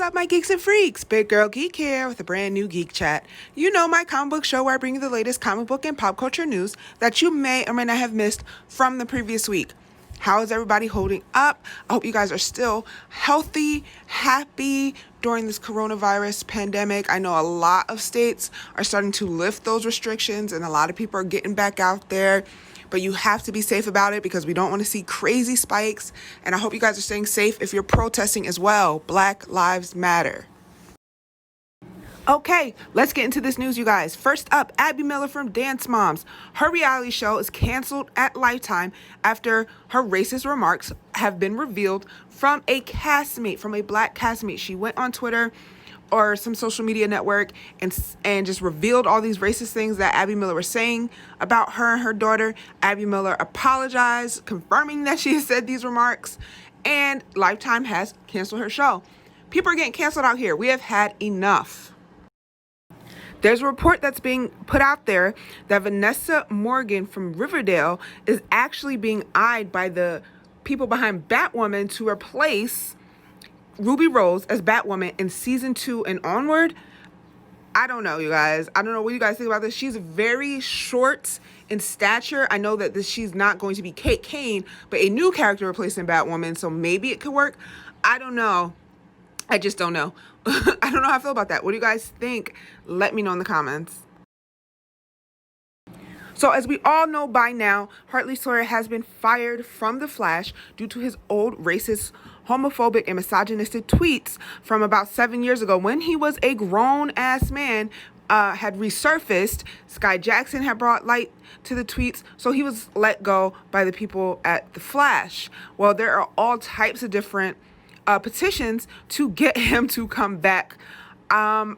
up, my geeks and freaks? Big Girl Geek here with a brand new Geek Chat. You know, my comic book show where I bring you the latest comic book and pop culture news that you may or may not have missed from the previous week. How is everybody holding up? I hope you guys are still healthy, happy during this coronavirus pandemic. I know a lot of states are starting to lift those restrictions and a lot of people are getting back out there. But you have to be safe about it because we don't want to see crazy spikes. And I hope you guys are staying safe if you're protesting as well. Black Lives Matter. Okay, let's get into this news, you guys. First up, Abby Miller from Dance Moms. Her reality show is canceled at Lifetime after her racist remarks have been revealed from a castmate, from a black castmate. She went on Twitter or some social media network and just revealed all these racist things that Abby Miller was saying about her and her daughter. Abby Miller apologized, confirming that she has said these remarks, and Lifetime has canceled her show. People are getting canceled out here. We have had enough. There's a report that's being put out there that Vanessa Morgan from Riverdale is actually being eyed by the people behind Batwoman to replace Ruby Rose as Batwoman in season 2 and onward. I don't know, you guys. I don't know what you guys think about this. She's very short in stature. I know that she's not going to be Kate Kane, but a new character replacing Batwoman, so maybe it could work. I don't know. I just don't know. I don't know how I feel about that. What do you guys think? Let me know in the comments. So as we all know by now, Hartley Sawyer has been fired from The Flash due to his old racist, homophobic, and misogynistic tweets from about 7 years ago when he was a grown-ass man, had resurfaced. Sky Jackson had brought light to the tweets, so he was let go by the people at The Flash. Well, there are all types of different petitions to get him to come back. I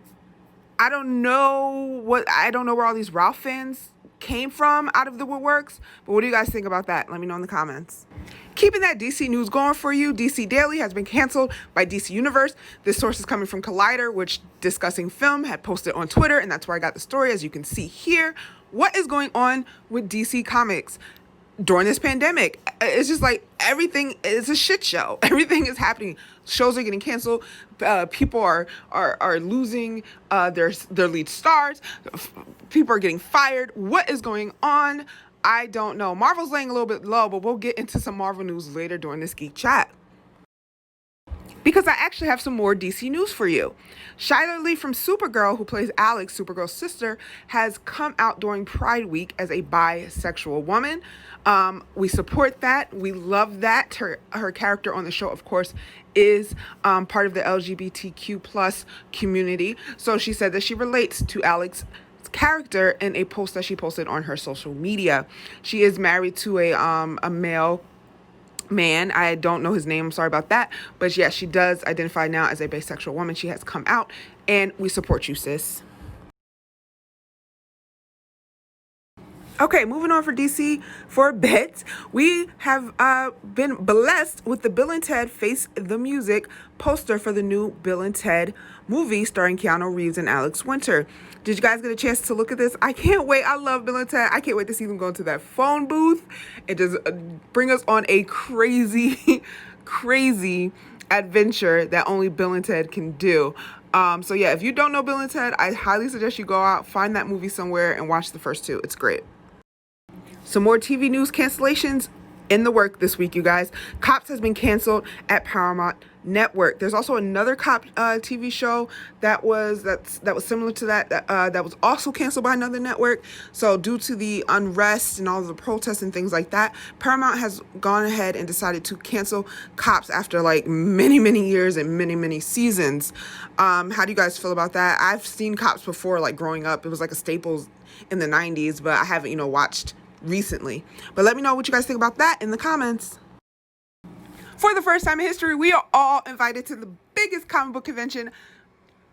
don't know where all these Ralph fans came from out of the woodworks, but what do you guys think about that? Let me know in the comments. Keeping that DC news going for you, DC Daily has been canceled by DC Universe. This source is coming from Collider, which Discussing Film had posted on Twitter, and that's where I got the story, as you can see here. What is going on with DC Comics during this pandemic? It's just like everything is a shit show. Everything is happening. Shows are getting canceled. People are losing their lead stars. People are getting fired. What is going on? I don't know. Marvel's laying a little bit low, but we'll get into some Marvel news later during this Geek Chat, because I actually have some more DC news for you. Shyler Lee from Supergirl, who plays Alex, Supergirl's sister, has come out during Pride Week as a bisexual woman. We support that. We love that. Her character on the show, of course, is part of the LGBTQ plus community. So she said that she relates to Alex's character in a post that she posted on her social media. She is married to a male man. I don't know his name. I'm sorry about that. But yes, she does identify now as a bisexual woman. She has come out, and we support you, sis. Okay, moving on for DC for a bit. We have been blessed with the Bill and Ted Face the Music poster for the new Bill and Ted movie starring Keanu Reeves and Alex Winter. Did you guys get a chance to look at this? I can't wait. I love Bill and Ted. I can't wait to see them go into that phone booth and just bring us on a crazy, crazy adventure that only Bill and Ted can do. So yeah, if you don't know Bill and Ted, I highly suggest you go out, find that movie somewhere, and watch the first two. It's great. Some more TV news cancellations in the work this week, you guys. Cops has been canceled at Paramount Network. There's also another cop TV show that was similar to that was also canceled by another network. So due to the unrest and all of the protests and things like that, Paramount has gone ahead and decided to cancel Cops after like many years and many seasons. How do you guys feel about that? I've seen Cops before, like growing up. It was like a staple in the 90s, but I haven't watched recently. But let me know what you guys think about that in the comments. For the first time in history, we are all invited to the biggest comic book convention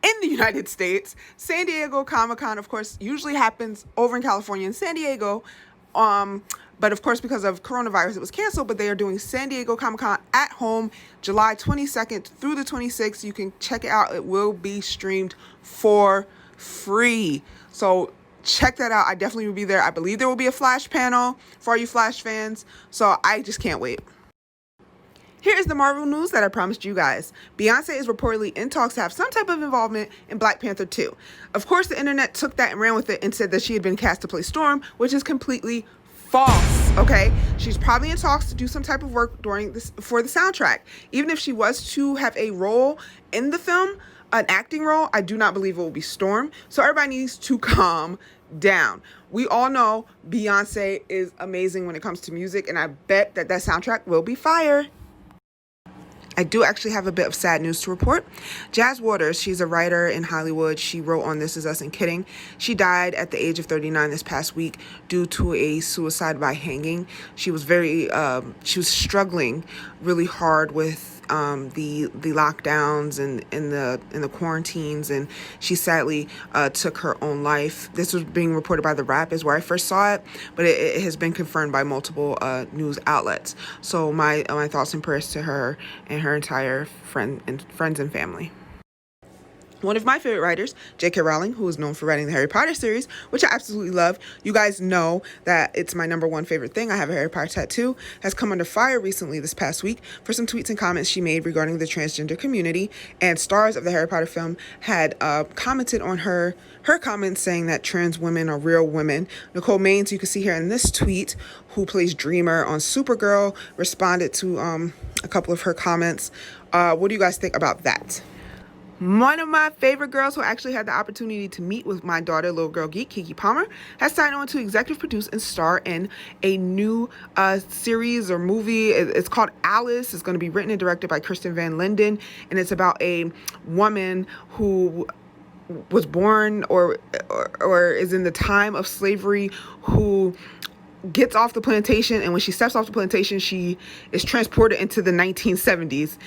in the United States. San Diego Comic-Con, of course, usually happens over in California in San Diego. But of course, because of coronavirus, it was canceled, but they are doing San Diego Comic-Con at home July 22nd through the 26th. You can check it out. It will be streamed for free. So check that out. I definitely will be there. I believe there will be a Flash panel for all you Flash fans. So I just can't wait. Here is the Marvel news that I promised you guys. Beyonce is reportedly in talks to have some type of involvement in Black Panther 2. Of course, the internet took that and ran with it and said that she had been cast to play Storm, which is completely false, okay? She's probably in talks to do some type of work during this for the soundtrack. Even if she was to have a role in the film, an acting role, I do not believe it will be Storm. So everybody needs to calm down. We all know Beyonce is amazing when it comes to music, and I bet that soundtrack will be fire. I do actually have a bit of sad news to report. Jazz Waters, she's a writer in Hollywood. She wrote on This Is Us and Kidding. She died at the age of 39 this past week due to a suicide by hanging. She was she was struggling really hard with the lockdowns and in the quarantines, and she sadly took her own life. This was being reported by The Wrap, is where I first saw it, but it has been confirmed by multiple news outlets. So my thoughts and prayers to her and her entire friends and family. One of my favorite writers, J.K. Rowling, who is known for writing the Harry Potter series, which I absolutely love. You guys know that it's my number one favorite thing. I have a Harry Potter tattoo. Has come under fire recently this past week for some tweets and comments she made regarding the transgender community. And stars of the Harry Potter film had commented on her comments saying that trans women are real women. Nicole Maines, you can see here in this tweet, who plays Dreamer on Supergirl, responded to a couple of her comments. What do you guys think about that? One of my favorite girls who actually had the opportunity to meet with my daughter, little girl Geek, Keke Palmer, has signed on to executive produce and star in a new series or movie. It's called Alice. It's going to be written and directed by Kirsten Van Linden, and it's about a woman who was born or is in the time of slavery, who gets off the plantation, and when she steps off the plantation, she is transported into the 1970s.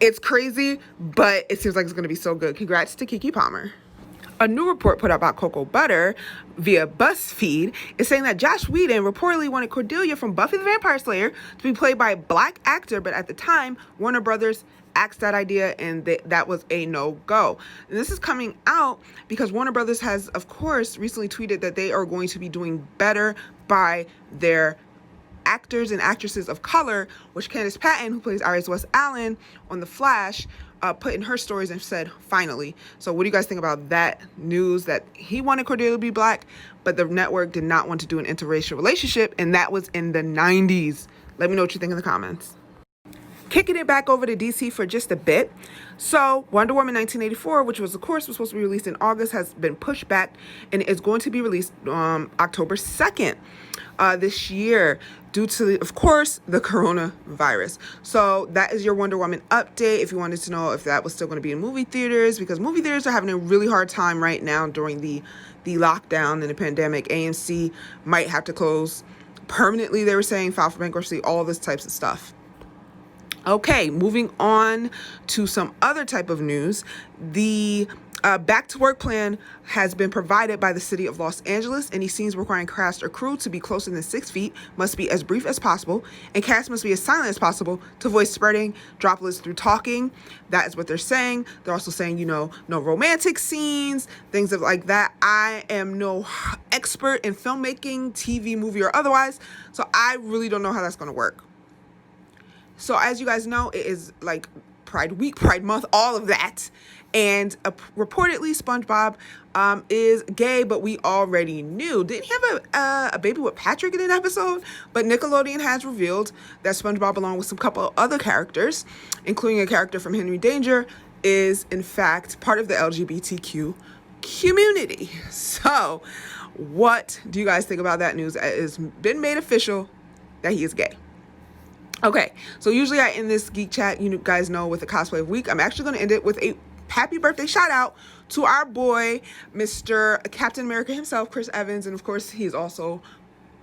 It's crazy, but it seems like it's going to be so good. Congrats to Keke Palmer. A new report put out by Cocoa Butter via BuzzFeed is saying that Joss Whedon reportedly wanted Cordelia from Buffy the Vampire Slayer to be played by a Black actor, but at the time, Warner Brothers axed that idea, and that was a no-go. And this is coming out because Warner Brothers has, of course, recently tweeted that they are going to be doing better by their actors and actresses of color, which Candice Patton, who plays Iris West Allen on The Flash, put in her stories and said, finally. So what do you guys think about that news, that he wanted Cordelia to be Black, but the network did not want to do an interracial relationship, and that was in the 90s? Let me know what you think in the comments. Kicking it back over to DC for just a bit. So Wonder Woman 1984, which was, of course, was supposed to be released in August, has been pushed back and is going to be released October 2nd this year due to, of course, the coronavirus. So that is your Wonder Woman update. If you wanted to know if that was still going to be in movie theaters, because movie theaters are having a really hard time right now during the lockdown and the pandemic. AMC might have to close permanently, they were saying, file for bankruptcy, all this types of stuff. Okay, moving on to some other type of news. The back to work plan has been provided by the city of Los Angeles. Any scenes requiring cast or crew to be closer than 6 feet must be as brief as possible, and cast must be as silent as possible to avoid spreading droplets through talking. That is what they're saying. They're also saying, no romantic scenes, things of like that. I am no expert in filmmaking, TV, movie, or otherwise, so I really don't know how that's going to work. So as you guys know, it is like Pride Week, Pride Month, all of that. And reportedly, SpongeBob is gay, but we already knew. Didn't he have a baby with Patrick in an episode? But Nickelodeon has revealed that SpongeBob, along with some couple other characters, including a character from Henry Danger, is in fact part of the LGBTQ community. So what do you guys think about that news? It has been made official that he is gay. Okay, so usually I end this Geek Chat, you guys know, with a cosplay of week. I'm actually going to end it with a happy birthday shout out to our boy, Mr. Captain America himself, Chris Evans. And of course, he's also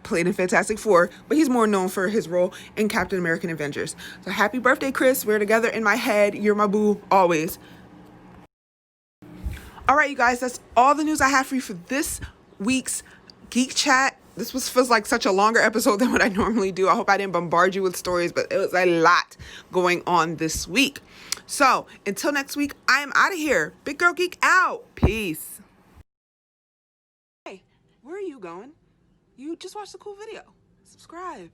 played in Fantastic Four, but he's more known for his role in Captain American Avengers. So happy birthday, Chris. We're together in my head. You're my boo always. All right, you guys, that's all the news I have for you for this week's Geek Chat. This feels like such a longer episode than what I normally do. I hope I didn't bombard you with stories, but it was a lot going on this week. So until next week, I am out of here. Big Girl Geek out. Peace. Hey, where are you going? You just watched a cool video. Subscribe.